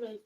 Right.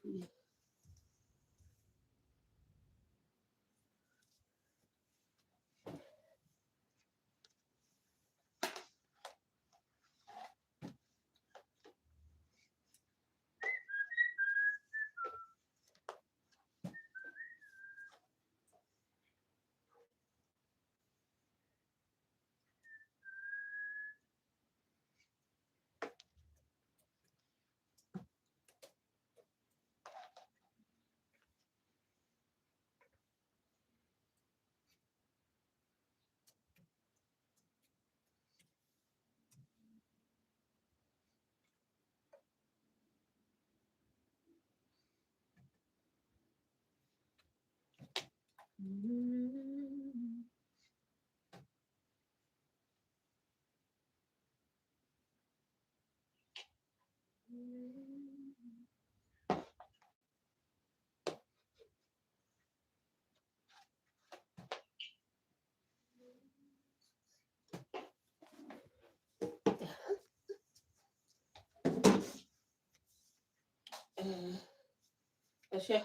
Asha.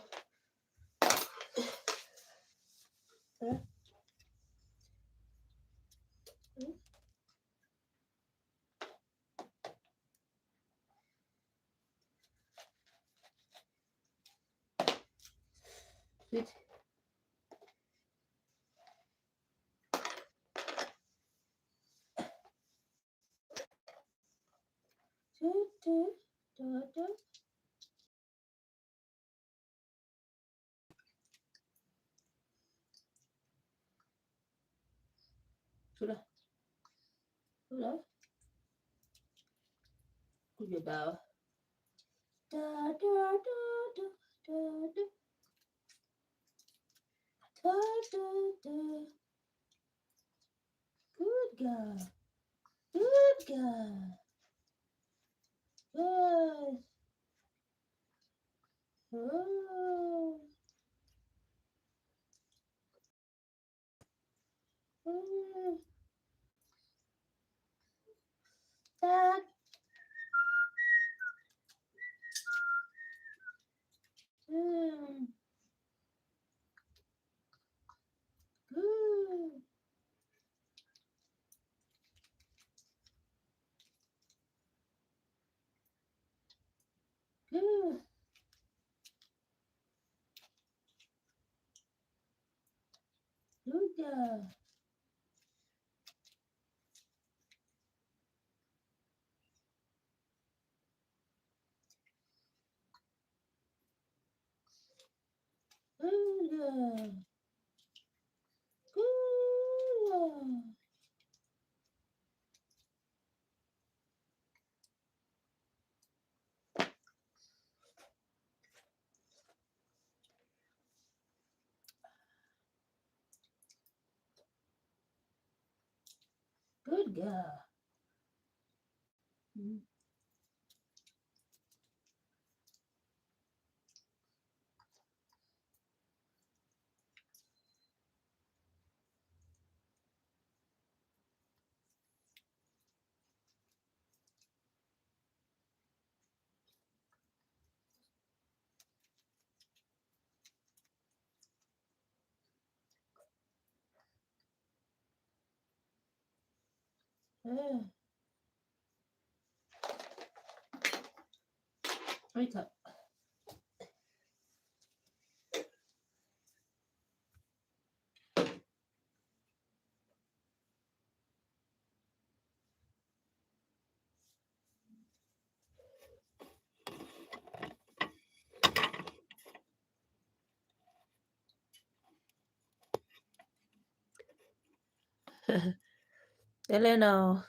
Sweet. Sudah. Sudah. Kuja daw. Da da da da da da da da da. Good girl. Good girl. Good. Oh. Oh. Dad. Mm. Good. Good. Good girl. Good girl. Good girl. Good girl. Mm. Eh. Wait up. Elena,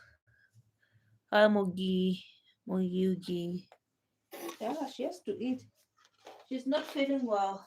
hi Mogi, Mogi. Yeah, she has to eat. She's not feeling well.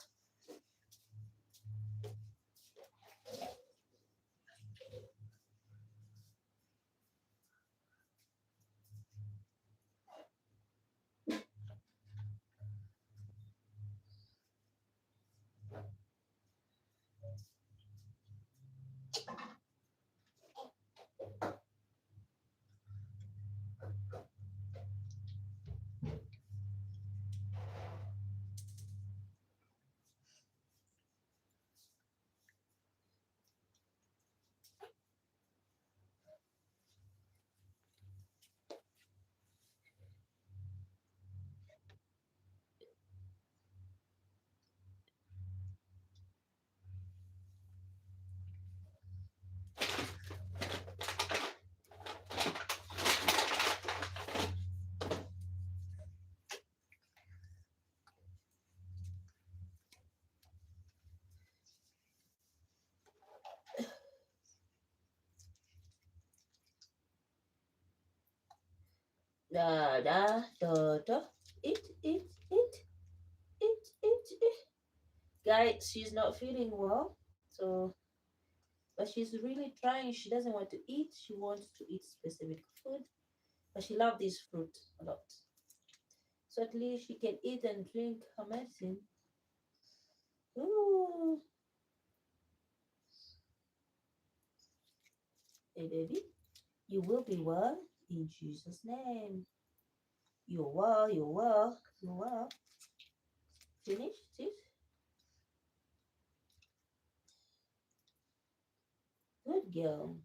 Da da da da. Eat, eat, eat, eat, eat, eat. Guys, she's not feeling well, so but she's really trying. She doesn't want to eat. She wants to eat specific food, but she loves this fruit a lot. So at least she can eat and drink her medicine. Ooh, hey baby, you will be well in Jesus' name. You're well. You're well. You're well. Finished it. Good girl.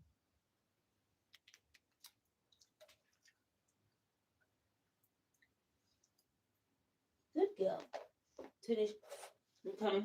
Good girl. Finish. Okay.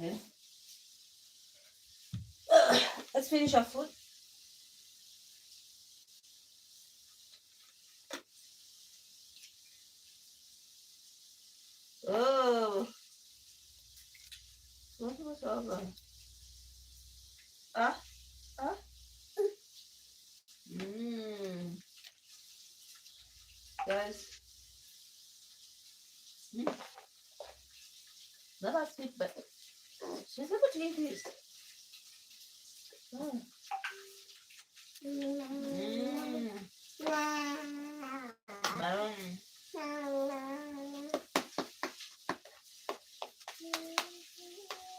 Yeah. Let's finish our food. Oh, what was over? Ah, ah. Mmm. Guys, not that sweet, but she's able to eat this. Mm. Mm.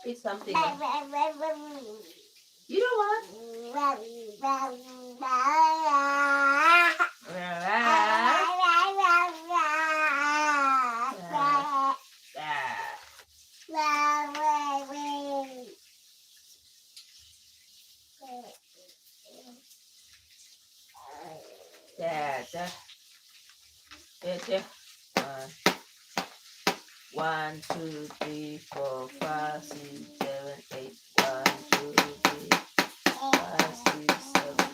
Eat something. You know what? Yeah, yeah. One, two, three, four, five, six, seven, eight. 1, 2, 3, 5, 6, 7.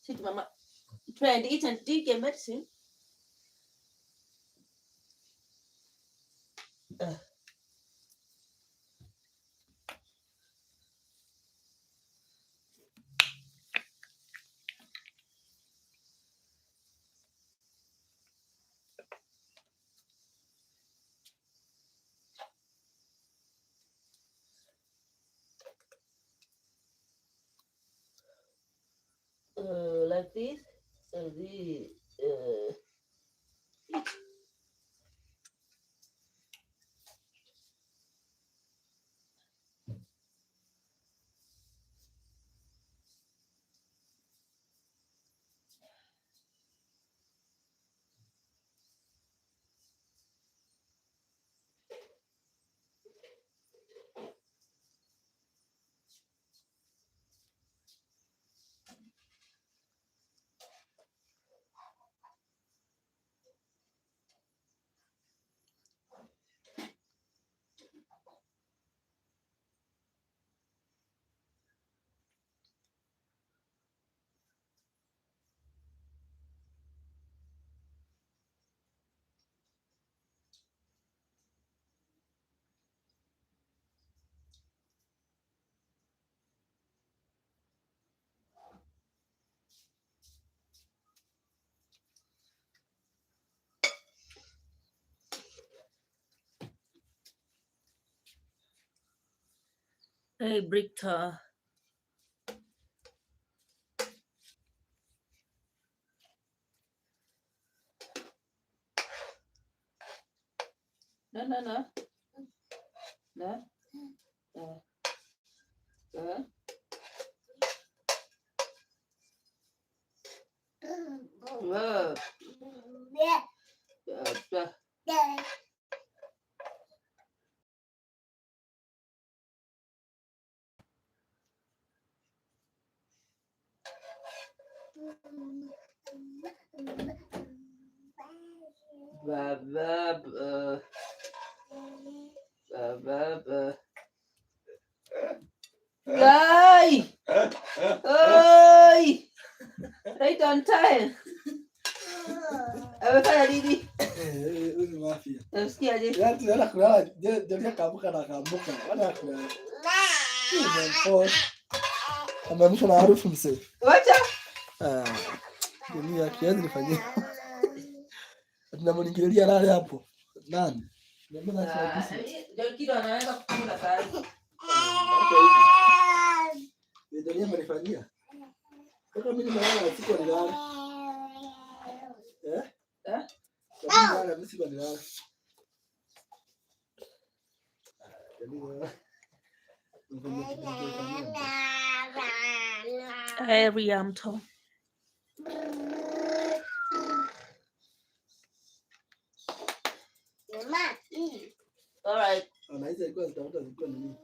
Sit, Mama. Try and eat and drink your medicine. Like this. Eat. Hey, Britta. No. No. Guy! Oi! Right on time. Amefanya nini? Nasikia je? Tunaenda kulala, ndio kaamka na kaamka. Wala kulala. Ameamshwa na harufu mzee. Wacha. Dunia kiasi nifanyie. Tunamwingilia nani hapo? Nani? Ndio kido anaweza kukula sasa. Ndio amenifanyia. Kama mimi nalala siku nilala. Nilala mimi siku nilala. Riamto. All right. Anaweza ilikuwa zitafuta zilikuwa nini?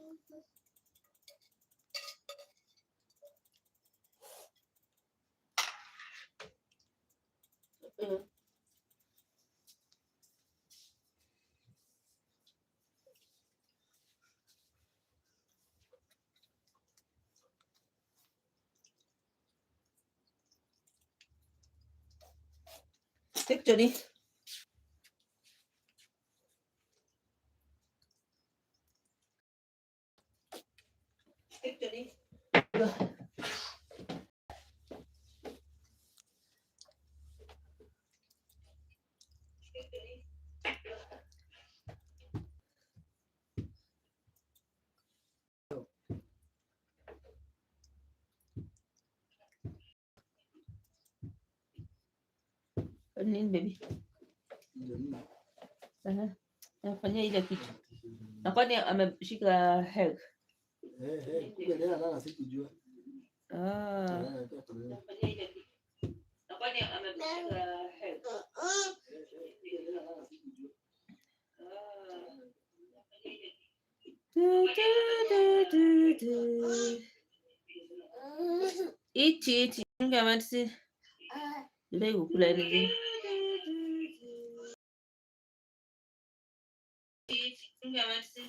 Take Johnny. Take Johnny. Nini baby? Nafanyia ile kitu. Na kwani ameshika heg? Kumbe ndio nana sikujua. Nafanyia ile kitu. Na kwani ameshika heg? Iti ngamatsi ile kukula nini? Ngamatsi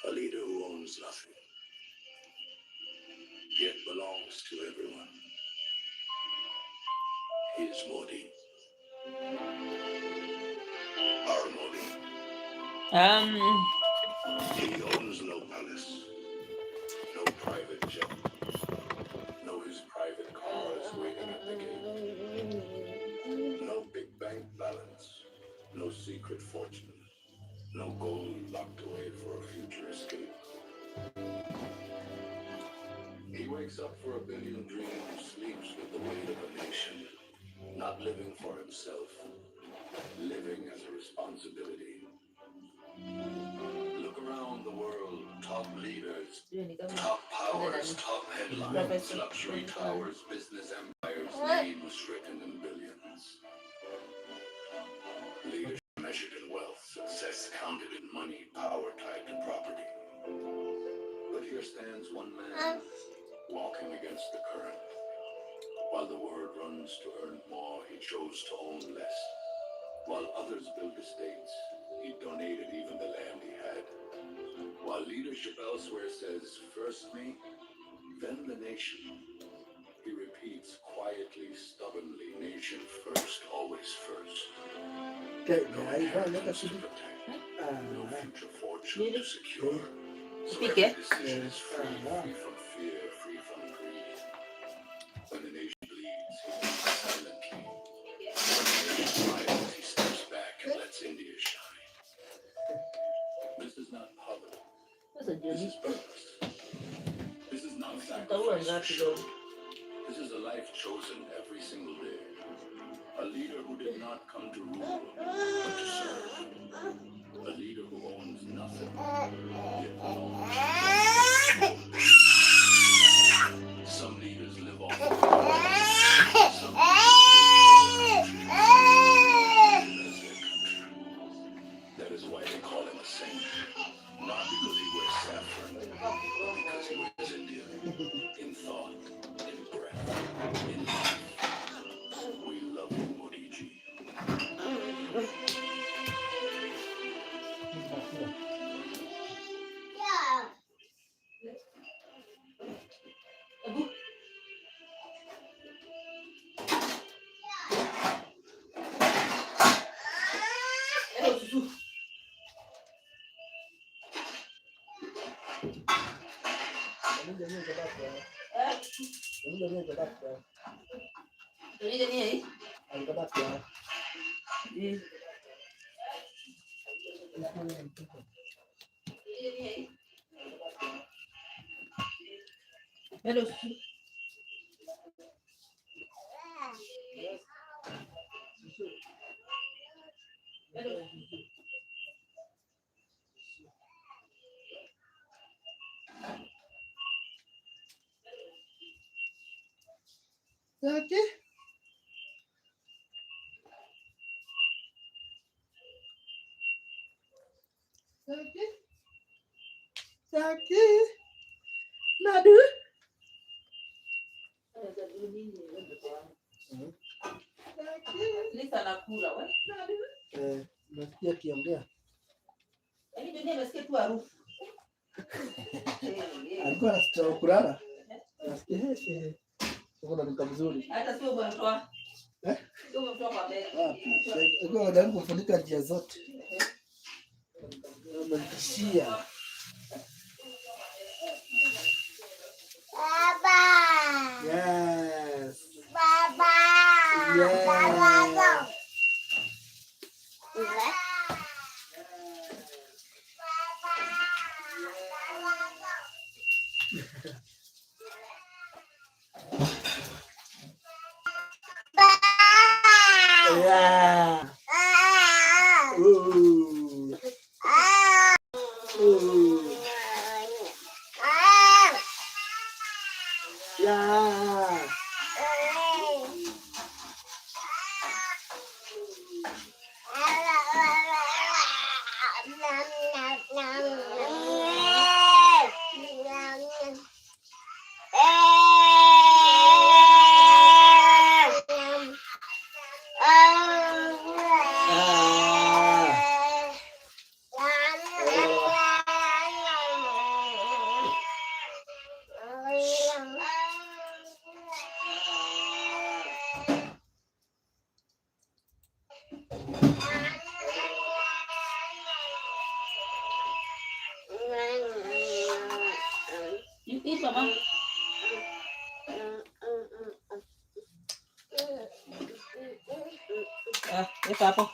A leader who owns nothing, yet belongs to everyone. He's Modi. Our Modi. He owns no palace, no private jet, no his private cars waiting at the gate, no big bank balance, no secret fortune, no gold locked away for a future escape. He wakes up for a billion dreams, sleeps with the weight of a nation, not living for himself, living as a responsibility. Look around the world, top leaders, top powers, top headlines, luxury towers, business empires, name-stricken in billions. Leadership measured in wealth, success counted in money, power tied to property. But here stands one man, walking against the current. While the world runs to earn more, he chose to own less. While others built estates, he donated even the land he had. While leadership elsewhere says, first me, then the nation, he repeats quietly, stubbornly, nation first, always first. No inheritance to protect, no future fortune to secure. So every decision is free from fear, free from greed. When the nation bleeds, he leads silently. When the nation smiles, he steps back and lets India shine. This is not poverty. This is purpose. This is not sacrifice for show. This is a life chosen every single day. A leader who did not come to rule, but to serve. A leader who owns nothing, yet belongs to everyone. Some leaders live off the ground. Some that is why they call him a saint. Not because he wears saffron, but because he wears India. In thought, in breath, in life. We love you, Modi ji. Nadu. Lisa anakula wewe. Nasikia kiongea. Yaani ndio nimesikia tu harufu. Alikuwa anasikia kulala. Nasikia uko na mzuri. Hata sio bwana toa. Sio mtoa kwa bega. Alikuwa anajaribu kufunika njia zote. Ametishia. Baba. Yes. Baba. Yes. Baba. Yeah. Ooh. Ooh. Yeah. You eat, Mama. Weka hapo.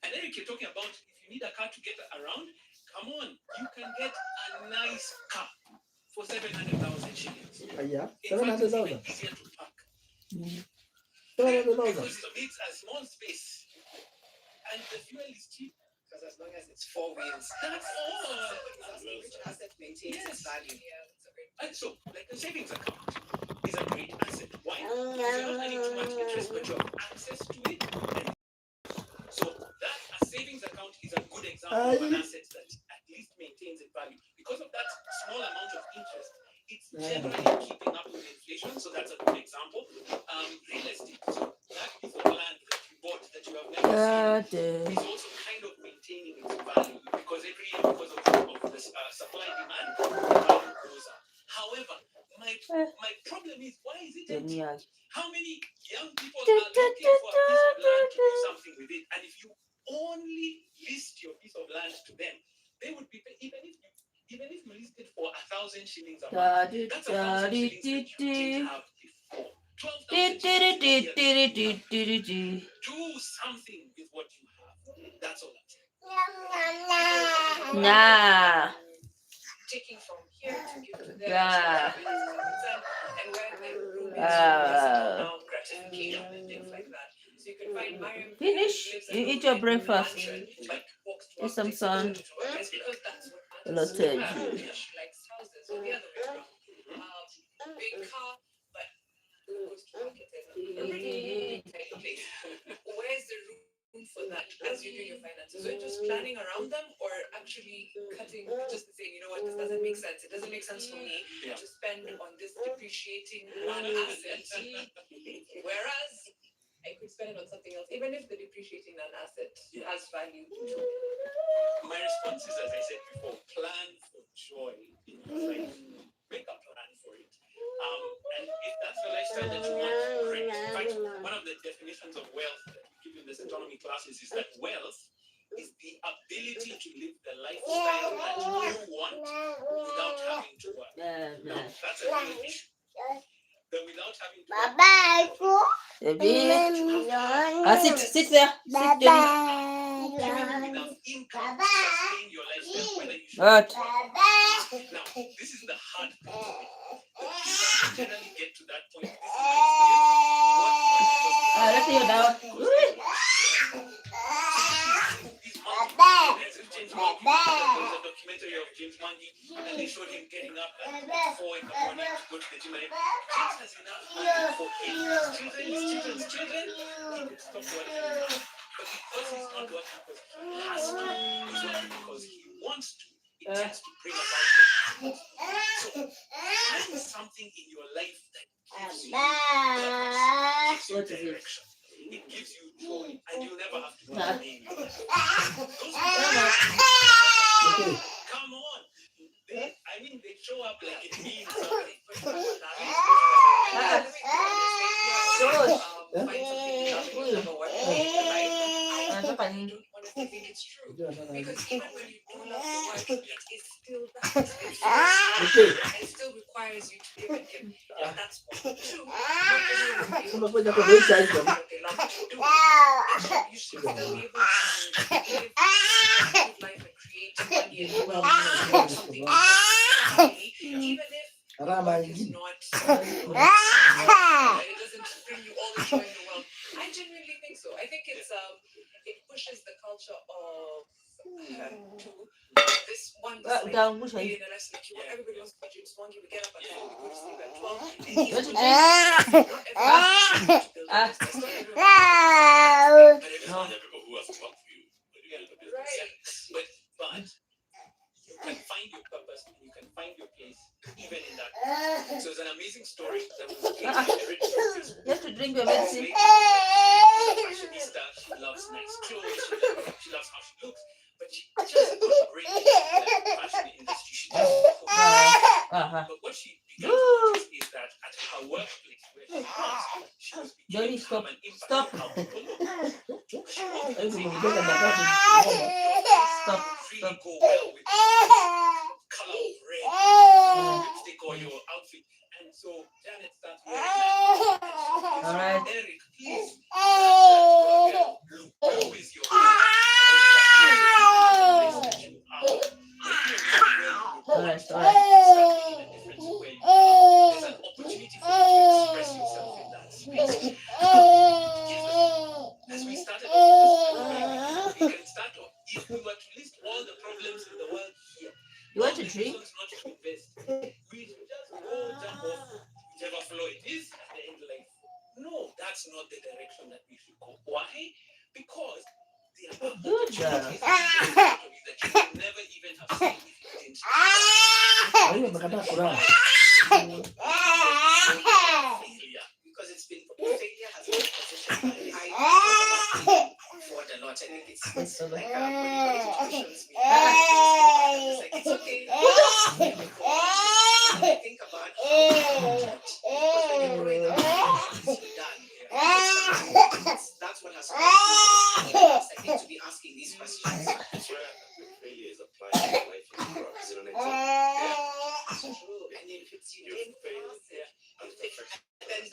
And Eric, you're talking about if you need a car to get around, come on, you can get a nice car for 700,000 shillings. Yeah. In fact, it's even 700,000. easier to park 700,000. because it needs a small space and the fuel is cheap. Because as long as it's 4 wheels, That's all. which asset maintains its value. And so, like the savings account is a great asset. Why? Because you're not earning too much interest, but you have access to it. And so that a savings account is a good example of an asset that at least maintains its value. Because of that small amount of interest, it's generally keeping up with inflation. So that's a good example. Real estate. So that piece of land that you bought that you have never seen is also kind of maintaining its value because every year, because of the supply and demand, the value goes up. However, my problem is, why is it empty? How many young people are looking for a piece of land to do something with it? And if you only list your piece of land to them, they would be even if you list it for 1,000 shillings a month, that's 1,000 shillings that you didn't have before. 12,000 shillings. Do something with what you have. That's all I'm saying. Nah. Taking from here to give to there. Yeah. And where the room is now gratification and things like that. So you can find Mariam. Finish. You eat your breakfast. Get some sun. It's because that's what It'll tell you. she likes houses or the other way around. Big car, but goes to market every day type of place. Where's the room for that? As you you're doing your finances? So just planning around them, or actually cutting, just saying, you know what, this doesn't make sense. It doesn't make sense for me to spend on this depreciating one asset, whereas I could spend it on something else, even if the depreciating an asset has value too. My response is, as I said before, plan for joy in your life. Make a plan for it. And if that's the lifestyle that you want, great. In fact, one of the definitions of wealth that we give in the autonomy classes is that wealth is the ability to live the lifestyle that you want without having to work. Now, that's a real issue. The without having to work. Sit there. Sit down. Enough income to sustain your lifestyle, whether you should. What? Now, this is the hard part of it. The people who generally get to that point, this is my experience, Let's hear that. James Mangi, there was a documentary of James Mangi, and they showed him getting up at 4 in the morning to go to the gym. And James has enough money for his children. He could stop working now. But because he's not working because he has to, he's working because he wants to. It tends to bring about the so find something in your life that gives you purpose, gives you direction. It gives you joy, and you'll never have to do anything. Come on. They show up like it means something. Find something you never worked on in your life. I don't honestly think it's true. Because even when you do love the work, it's still that. It still requires you to give and give. And that's one. Two, not everyone will be able to do what they love to do. You should still be able to live life and create money and do something. Even if it's not, it doesn't bring you all the joy in the world. I genuinely think so. I think it pushes the culture of to this one. Everybody wants to budget swanky. We get up at 4, we go to sleep at 12. But you can find your purpose and you can find your place even in that. So it's an amazing story that was You have to drink your medicine. Fashionista, she loves nice clothes, she loves how she looks, but she just got great into the fashion industry. She just but what she began to notice is that at her workplace where she was beginning to have an impact on how people look. She wanted to really go well with color of red, lipstick or your outfit. And so Janet starts wearing that. All right. Eric, please. Who is your All right. There's an opportunity for you to express yourself in that space. As we started off, we can start off. If we were to list all the problems in the world here, You want to drink? not to invest. We should just go jump off whichever floor it is at the end life. No, that's not the direction that we should go. Why? Because there are opportunities that you would never even have seen if you didn't. Because it's been failure has been positioned. I what a lot. I think it's like it's okay. Think about that's what has I think to be asking these questions. Failure is applied to life isn't it? It's true. And if it's you didn't fail, then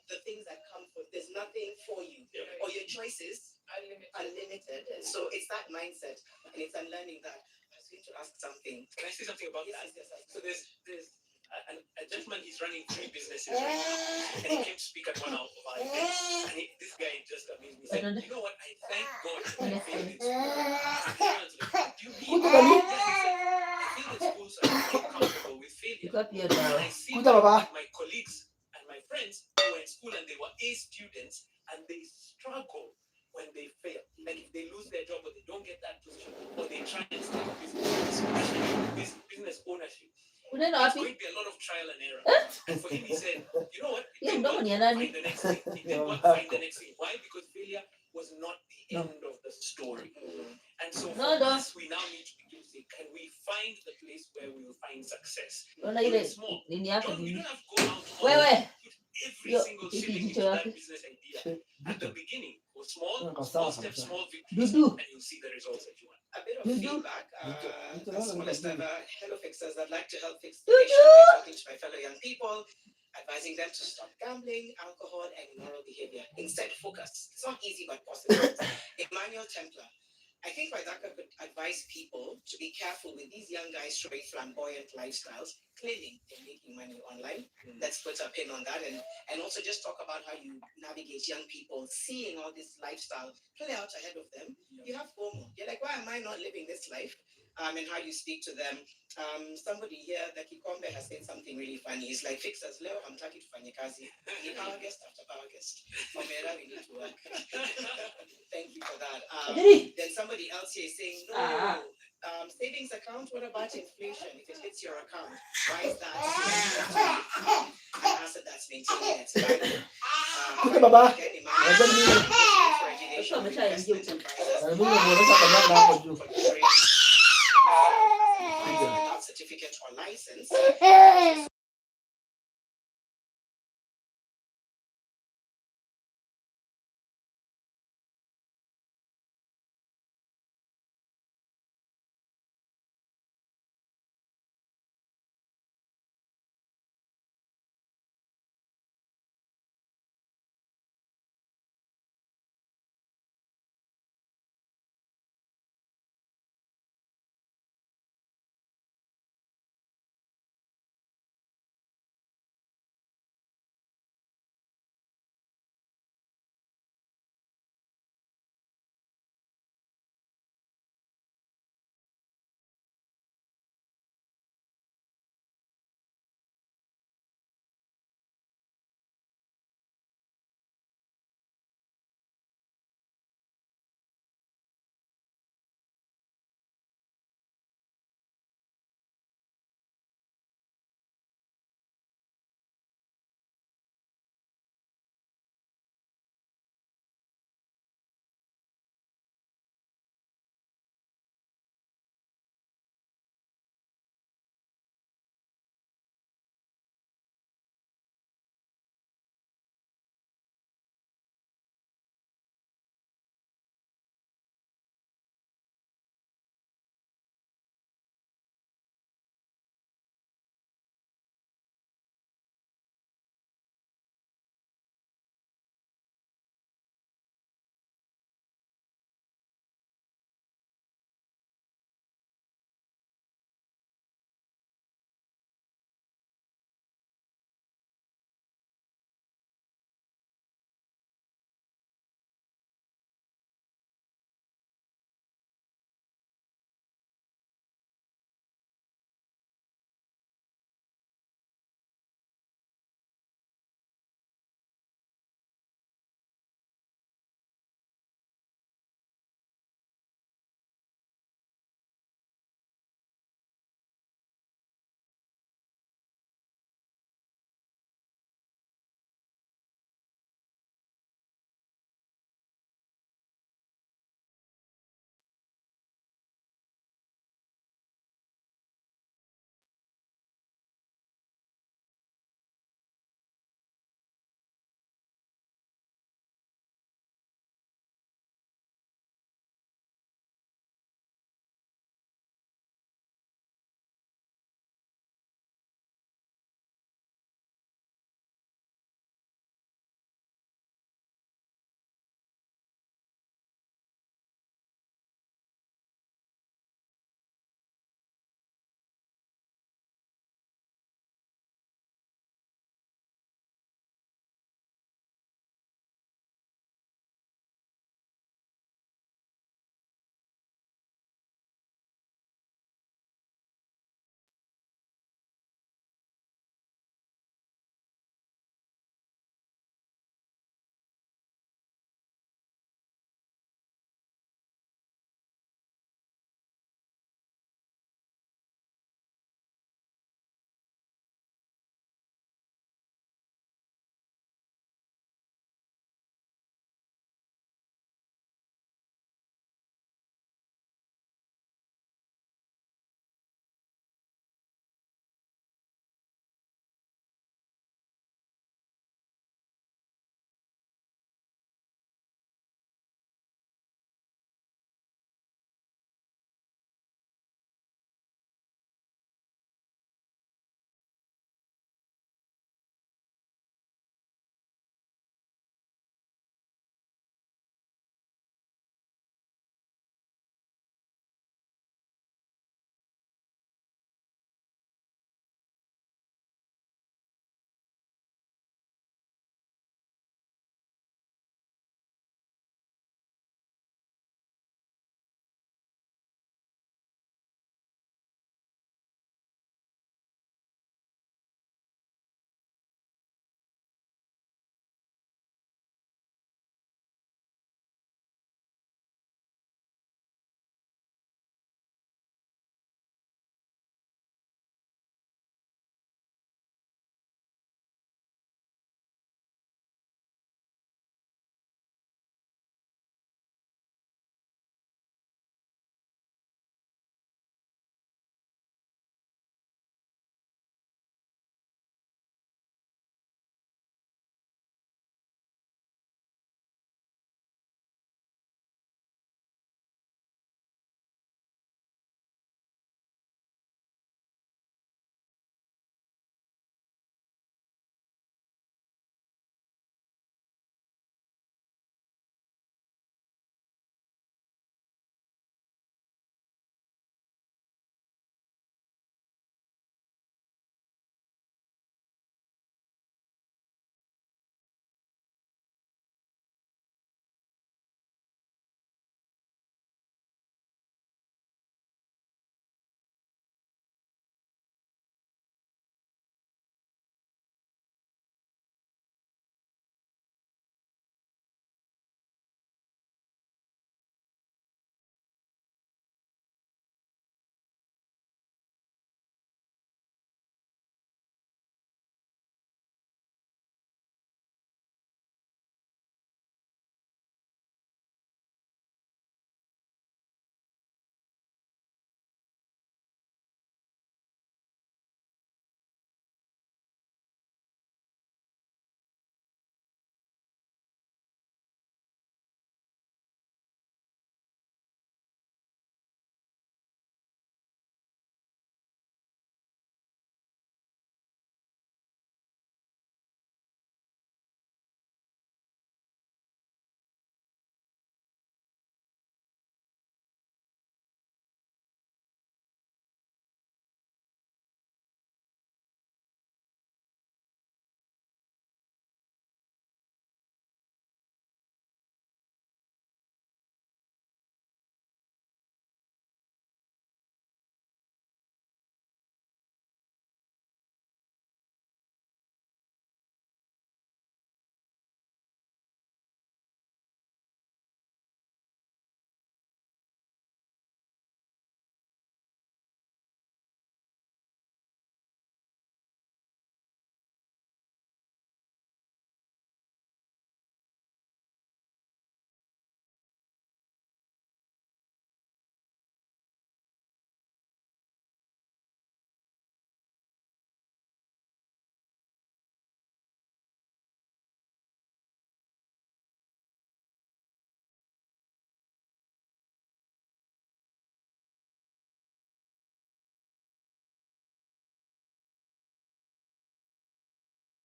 the things that come from there's nothing for you or your choices are limited. And so it's that mindset and it's unlearning that. I was going to ask something. Can I say something about that? Yes. So there's a gentleman, he's running 3 businesses right now, and he came to speak at one of our events, and this guy just amazed me. He said, you know what, I thank God that I failed in school. Do you mean? I feel in school, so I'm not comfortable with failure. And I see my colleagues and my friends who were in school and they were A students, and they struggle when they fail. Like if they lose their job or Unaenda It's wapi? going to be a lot of trial and error. And for him, he said, you know what? It Hiyo didn't mdomo work. ni ya nani? Find the next thing. It didn't work. Find the next thing. Why? Because failure was not the No. end of the story. And so No, for no. us, we now need to begin to say, can we find the place where we will find success? Unaona Do ile it small. nini yako You nini? don't have to go out all Wewe. put every Yo, single hiki shilling jicho into yake. that business idea. At the beginning, go small, Kwa small sawa steps, kabisa. small victories, Dudu. and you'll see the results that you want. A bit of Dudu. feedback. Dudu. As smallest Dudu. ever, Hello Fixers, I'd like to help fix the Dudu. nation by talking to my fellow young people, advising them to stop gambling, alcohol, and immoral behavior. Instead, focus. It's not easy, but possible. Emmanuel Templar. I think Waidaka could advise people to be careful with these young guys showing flamboyant lifestyles, claiming they're making money online. Let's put a pin on that and also just talk about how you navigate young people seeing all this lifestyle play out ahead of them. You have FOMO. You're like, why am I not living this life? And how you speak to them. Somebody here, the Kikombe, has said something really funny. He's like, Fixers, Leo, I'm talking to Fanyakazi. Power guest after power guest. Omera, we need to work. Thank you for that. Then somebody else here is saying, no, savings account, what about inflation? If it hits your account, why is that? An asset that's maintaining its value. Okay, Baba. Again, Unajua mimi Sasa ameshaingia huko. mimi namuonesha kanyanga hapo juu. Certificate or license.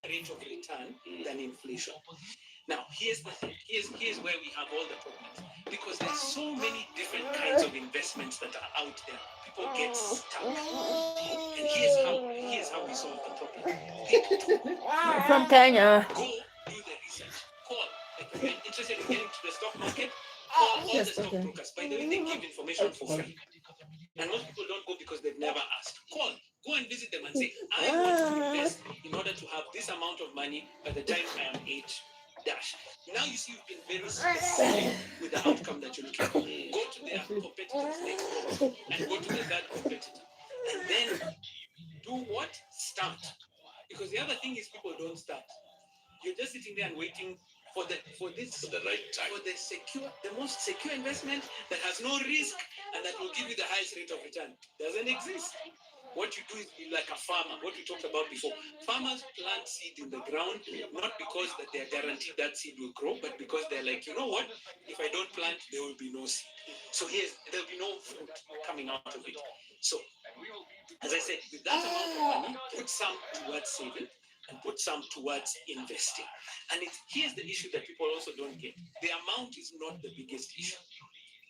rate of return than inflation. Now, here's the thing. Here's where we have all the problems. Because there's so many different kinds of investments that are out there. People get stuck. And here's how we solve the problem. I'm from Kenya. Go do the research. Call. Like if you're interested in getting to the stock market, call all the stockbrokers. By the way, they give information for free. And most people don't go because they've never asked. Call. Go and visit them and say, I want to invest in order to have this amount of money by the time I am age dash. Now you see you've been very specific with the outcome that you're looking for. Go to their competitors next door and go to the third competitor. And then do what? Start. Because the other thing is people don't start. You're just sitting there and waiting for the right time. For the most secure investment that has no risk and that will give you the highest rate of return. Doesn't exist. What you do is be like a farmer, what we talked about before. Farmers plant seed in the ground, not because that they are guaranteed that seed will grow, but because they're like, you know what? If I don't plant, there will be no seed. So there'll be no fruit coming out of it. So, as I said, with that amount of money, put some towards saving and put some towards investing. And here's the issue that people also don't get. The amount is not the biggest issue.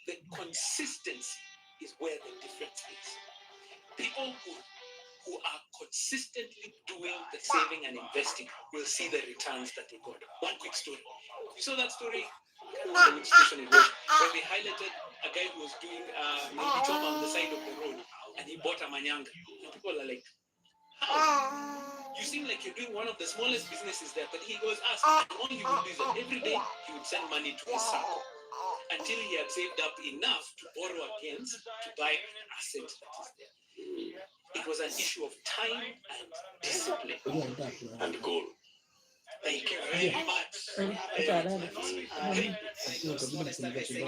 The consistency is where the difference is. People who are consistently doing the saving and investing will see the returns that they got. One quick story. You saw that story? I can't remember which station it was, where we highlighted a guy who was doing maybe job on the side of the road and he bought a manyanga. And people are like, how? You seem like you're doing one of the smallest businesses there. But he goes, and all he would do is that every day he would send money to his circle until he had saved up enough to borrow against to buy an asset that is there. It was an issue of time and discipline and goal. Thank you very much. I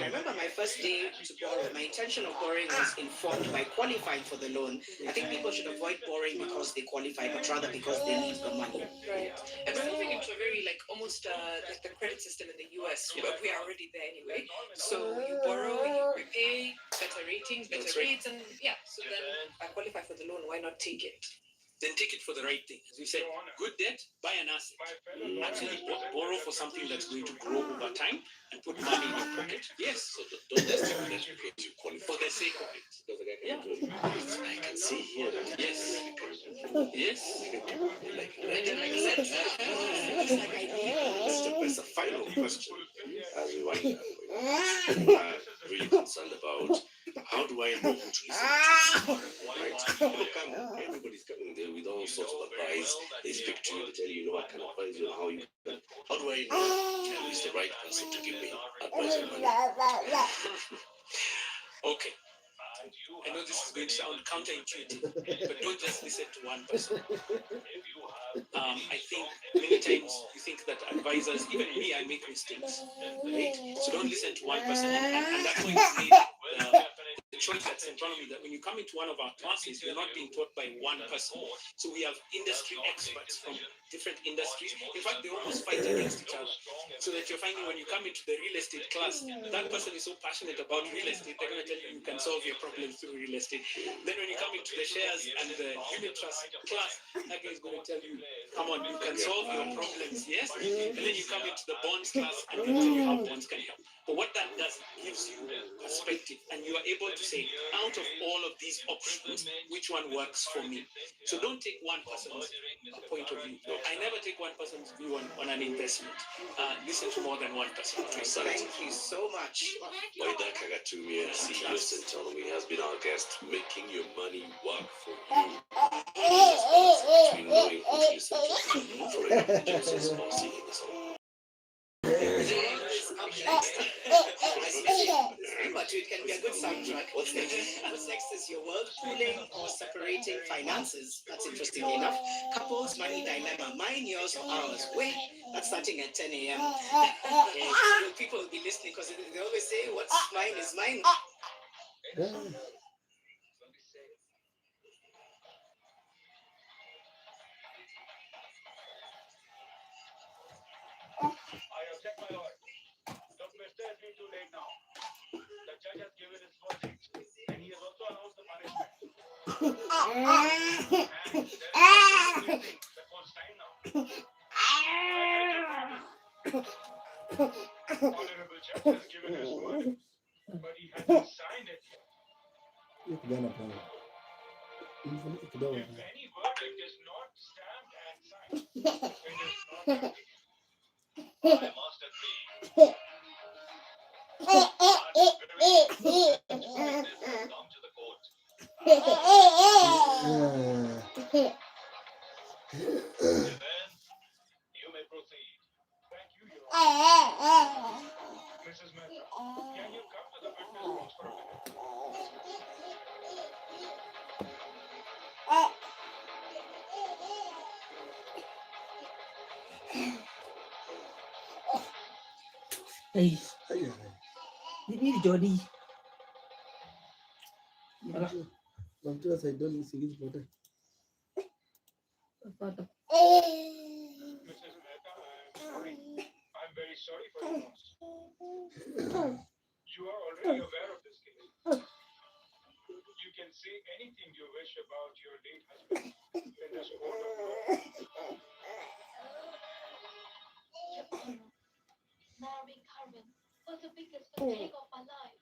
remember my first day to borrow. My intention of borrowing was informed by qualifying for the loan. I think people should avoid borrowing because they qualify, but rather because they need the money. Right. And we're moving into a very almost like the credit system in the US, but we are already there anyway. So you borrow, you repay, better ratings, better rates, and so then I qualify for the loan. Why not take it? Then take it for the right thing. As we said, good debt, buy an asset. Actually borrow for something that's going to grow over time and put money in your pocket. Yes. So don't just do that because you qualify. For the sake of it. Yeah. I can see here that yes. Yes. It's a final question as we wind up. Really concerned about how do I know who to listen to? Right? Everybody's coming there with all sorts of advice. They speak to you, they tell you, I can advise you on how you can. How do I know who is the right person to give me advice on money? Okay. I know this is going to sound counterintuitive, but don't just listen to one person. I think many times you think that advisors, even me, I make mistakes, right? So don't listen to one person, and that's why you see the choice that's in front of me, that when you come into one of our classes, you're not being taught by one person. So we have industry experts from different industries. In fact, they almost fight against each other. So that you're finding when you come into the real estate class, that person is so passionate about real estate, they're going to tell you you can solve your problems through real estate. Then when you come into the shares and the unit trust class, that guy is going to tell you, come on, you can solve your problems, yes? And then you come into the bonds class and they'll tell you how bonds can help. But what that does, it gives you perspective, and you are able to say, out of all of these options, which one works for me? So don't take one person's point of view. I never take one person's view on an investment. Listen to more than one person. Thank you so much. Waida Kagatumia, CEO Centonomy, has been our guest, making your money work for you. Between knowing who to listen to, following agencies, or seeking the soul. But it can be a good soundtrack. What's next? What's next is your world pooling or separating finances. That's interesting enough. Couples money dilemma. Mine, yours, or ours. Wait, that's starting at 10 a.m. People will be listening because they always say, what's mine is mine. I object, my lord. Dr. Mr. has been too late now. The judge has given his verdict, and he has also announced the punishment. And there is a thing that was time now. Hiyo kijana bwana. Mfunike kidogo. If any verdict is not stamped and signed, it is not valid. I must agree. Come to the court. Then you may proceed. Thank you, Your Honor. Mrs. Mehta, can you come to the witness box for a minute? Hey, Haya. ni Jody. Namtoa Saidoni usingizi pote. Photo. Mrs. Mehta, I'm very sorry for your loss. You are already aware of this case. You can say anything you wish about your late husband in this court of law. Marrying Carmen was the biggest mistake of my life.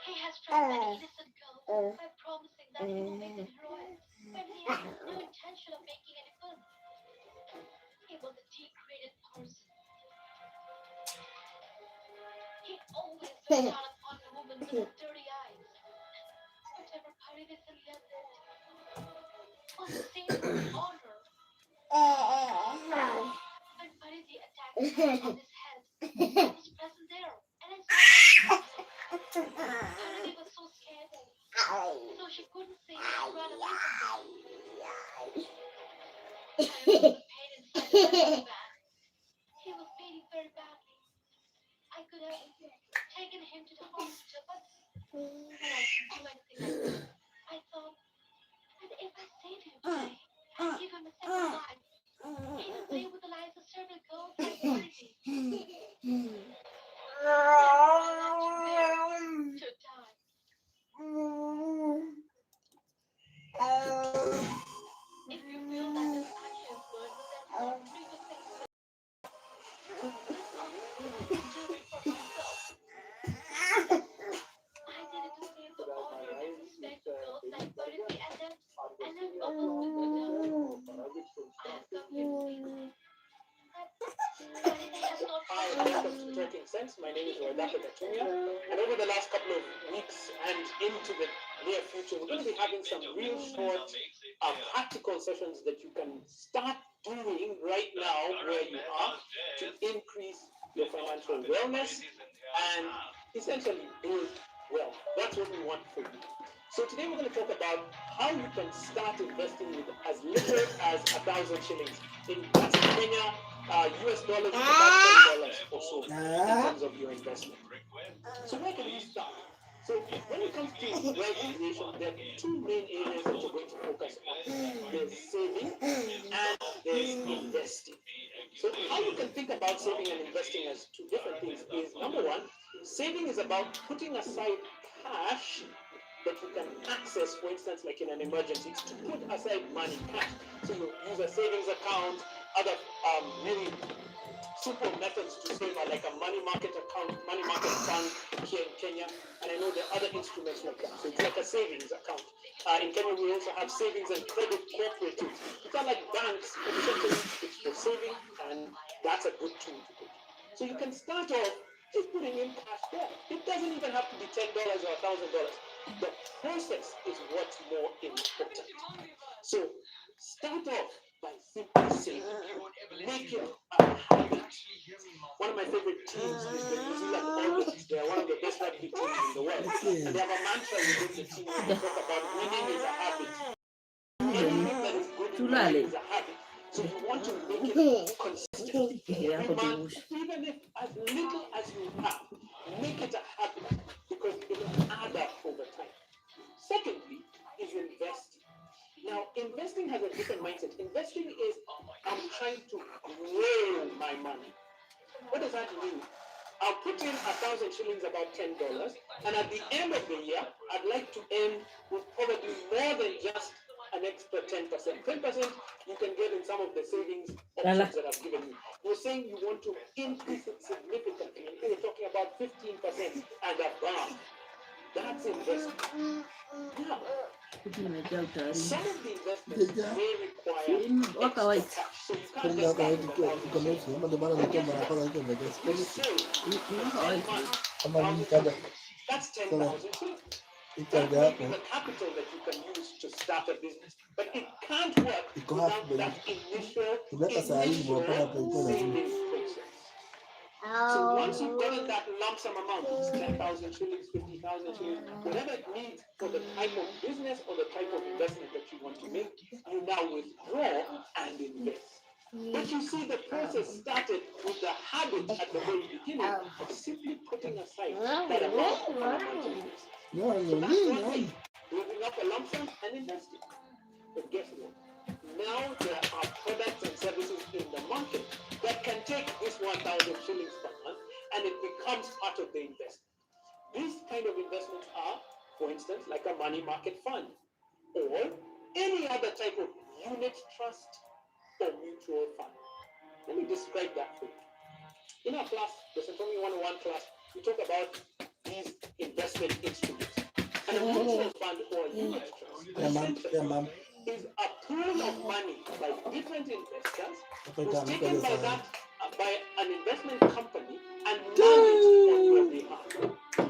He has trapped many innocent girls by promising that he will make them heroines when he has no intention of making any film. He was a degraded person. He always looked down upon a woman with his dirty eyes. Whatever Parivis and Leah did was the same with honor. When Parisi attacked him on his head, I was present there, and I saw him. Parisi was so scared, so she couldn't say and ran away from me. I felt the pain inside the van. He was bleeding very badly. I could have taken him to the hospital, but when I didn't do anything like that, I thought that if I save him today and give him a second life, he will play with the lives of several girls like Parisi. To die. If you feel that this action would set off previous things, this honor is doing for myself. I did it to save the honor and respect of girls like Parisi and then others to go down. I have come here to say that Parisi has not Hi, welcome to Talking Sense. My name is Wadaka Katunya, and over the last couple of weeks and into the near future, we're going to be having some real short, practical sessions that you can start doing right now where you are to increase your financial wellness and essentially build wealth. That's what we want for you. So today we're going to talk about how you can start investing with as little as 1,000 shillings. In Kenya, US dollars is about $10 or so in terms of your investment. So where can you start? So when it comes to wealth creation, there are two main areas that you're going to focus on. There's saving and there's investing. So how you can think about saving and investing as two different things is, number one, saving is about putting aside cash that you can access, for instance, like in an emergency, to put aside money, cash. So you use a savings account, other really simple methods to save are like a money market account, money market fund here in Kenya, and I know there are other instruments like that. So it's like a savings account. In Kenya, we also have savings and credit cooperatives. It's not like banks, but essentially it's for saving, and that's a good tool to put. So you can start off just putting in cash there. It doesn't even have to be $10 or $1,000. The process is what's more important. So start off by simply saving. Make it a habit. One of my favorite teams is the New Zealand All Blacks. They are one of the best rugby teams in the world. And they have a mantra within the team when they talk about winning is a habit. Anything that is good in life is a habit. So you want to make it consistent. Every month, even if as little as you have, make it a habit because it will add up over time. Secondly, is investing. Now, investing has a different mindset. Investing is, I'm trying to grow my money. What does that mean? I'll put in 1,000 shillings, about $10, and at the end of the year, I'd like to end with probably more than just an extra 10%. 10% you can get in some of the savings options that I've given you. You're saying you want to increase it significantly. We're talking about 15% and above. That That's investment. Now, Imejaa utaaribu. some of the investments may require Waka white. extra cash, so you can't Kwani just hapa start wetu with kwa 1,000 kwa shillings. nusu, ama ndio maana nilikuwa mara kwanza nilikuwa nimejaa. You save Waka white. Kama mimi kada that's 10,000 shillings. ikaja That may be hapo the capital that you can use to start a business, but it can't work iko hapo without that initial Unaweka saa hii mwapaka hapo iko na juu. saving process. So once you've gotten that lump sum amount, it's 10,000 shillings, 50,000 shillings, whatever it needs for the type of business or the type of investment that you want to make, you now withdraw and invest. But you see, the process started with the habit at the very beginning of simply putting aside that amount for financial investment. No, So no, that's one no. thing, building up a lump sum and investing. But guess what? Now there are products and services in the market that can take this 1,000 shillings per month and it becomes part of the investment. These kind of investments are, for instance, like a money market fund or any other type of unit trust or mutual fund. Let me describe that for you. In our class, the Centromi 101 class, we talk about these investment instruments. And a mutual fund or a unit trust Yeah, ma'am. is a pool of money by different investors Hapo who's itaamka taken ile by saa. that by an investment company and managed on your behalf.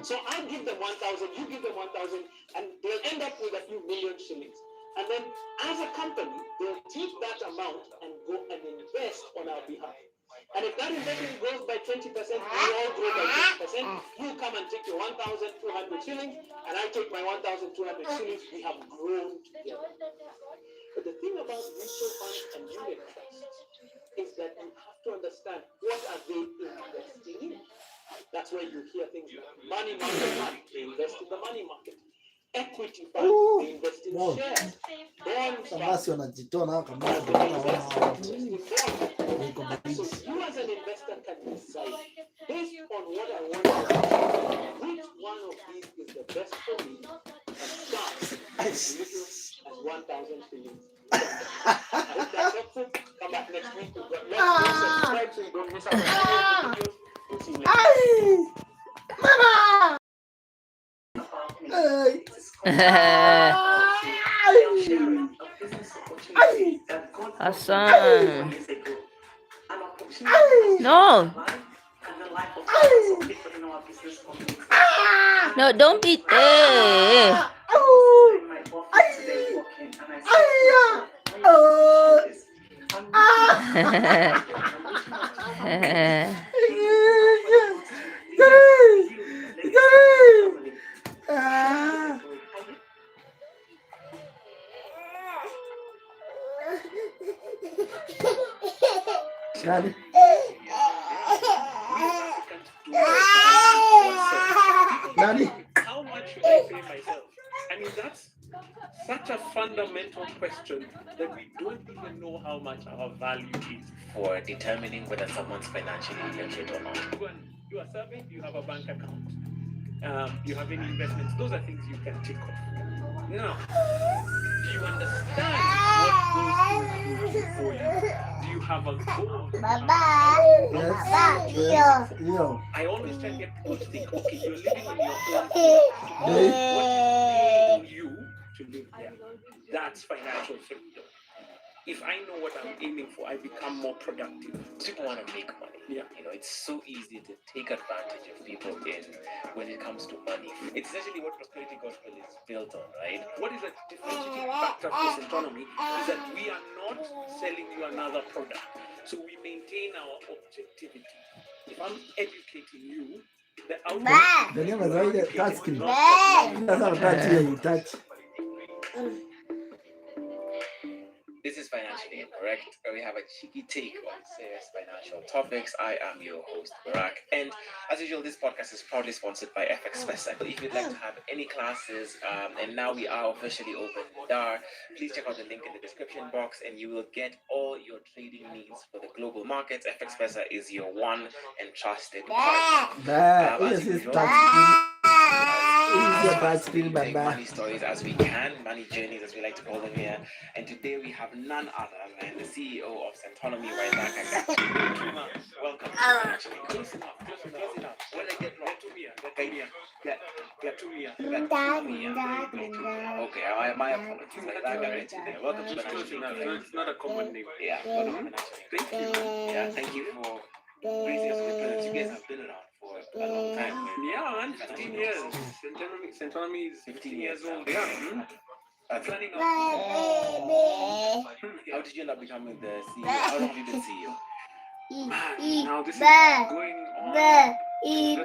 So I give them 1,000, you give them 1,000, and they'll end up with a few million shillings. And then as a company, they'll take that amount and go and invest on our behalf. And if that investment grows by 20%, we all grow by 20%. You come and take your 1,200 shillings, and I take my 1,200 shillings. We have grown together. But the thing about mutual funds and unit trusts is that you have to understand what are they investing in. That's where you hear things like money market fund, they invest in the money market. Equity fund, they invest in Wow. shares. Bond Sasa fund, basi wanajitoa nao kabisa they kwa invest wana wote. in bonds. Niko So baridi. you as an investor can decide based on what I want to do, which one of these is the best for me and start as little as 1,000 shillings. I hope that's helpful. Come back next week. We've got lots more. Subscribe so you don't miss out on any videos. We'll see you next week. Hassan. No. No, don't beat there. Nani? Nani? How much should I pay myself? I mean, that's such a fundamental question that we don't even know how much our value is. For determining whether someone's financially literate or not. You are serving, you have a bank account, you have any investments, those are things you can tick off. Now, do you understand what those things do for you? Do you have a goal? Yes. Yes. Yo. I always try to get people to think, okay, you're living on your own. What is paying you to live there? That's financial freedom. If I know what I'm aiming for, I become more productive. People want to make money. Yeah. You know, it's so easy to take advantage of people when it comes to money. It's essentially what prosperity gospel is built on, right? What is a differentiating factor for Centronomy is that we are not selling you another product. So we maintain our objectivity. If I'm educating you, the outcome The name is already touch screen. not That's how touch here you touch. This is Financially Incorrect, where we have a cheeky take on serious financial topics. I am your host, Barack. And as usual, this podcast is proudly sponsored by FX Pesa. If you'd like to have any classes, and now we are officially open DAR, please check out the link in the description box and you will get all your trading needs for the global markets. FX Pesa is your one and trusted partner. That As is his usual, touch screen. Is bad still, big Baba. money stories as we can, money journeys as we like to call them here. And today we have none other than the CEO of Centonomy, Waithaka. Welcome. Close enough. When I get wrong, okay, my apologies. Welcome to It's not a common name. yeah, thank you. Yeah, thank you for gracing us with your presence. You guys have been around for a long time. Yeah, man, 15 years. Centonomy is 15 years old. Yeah. Planning on. How did you end up becoming the CEO? How long have you been CEO? Man, now this is going on. 18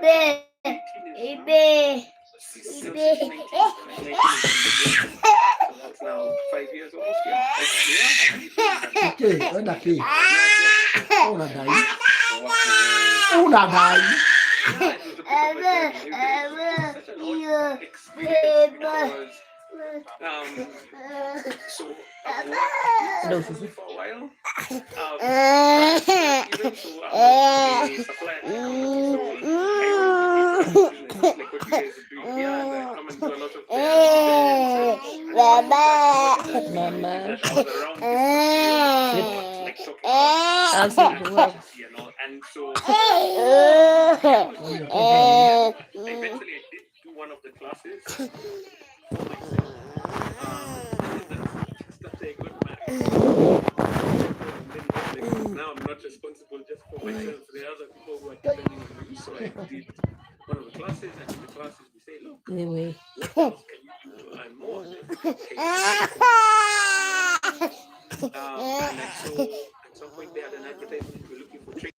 years. So that's now 5 years almost. Yeah. Okay, wenda pay. Unadai. Unadai. So I've worked for a while. Even so I'm a supplier. So like what you guys are doing here, and I come and do a lot of Mama. I was around this like talking about you know, and so eventually I did do one of the classes for myself. That's a good man. Now I'm not responsible just for myself. There are other people who are depending on me. So I did one of the classes, and in the classes we say, look, what else can you do to earn more? And I saw at some point they had an advertisement, we're looking for training.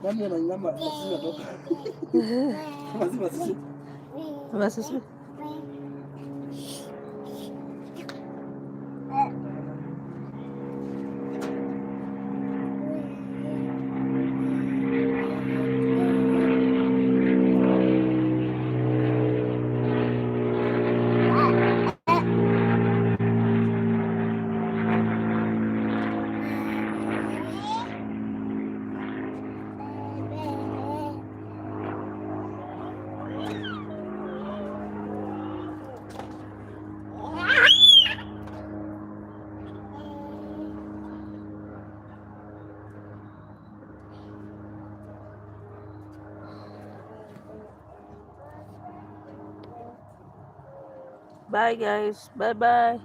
Nani ananyama sisi natoka. Kama sisi. Bye, guys. Bye bye.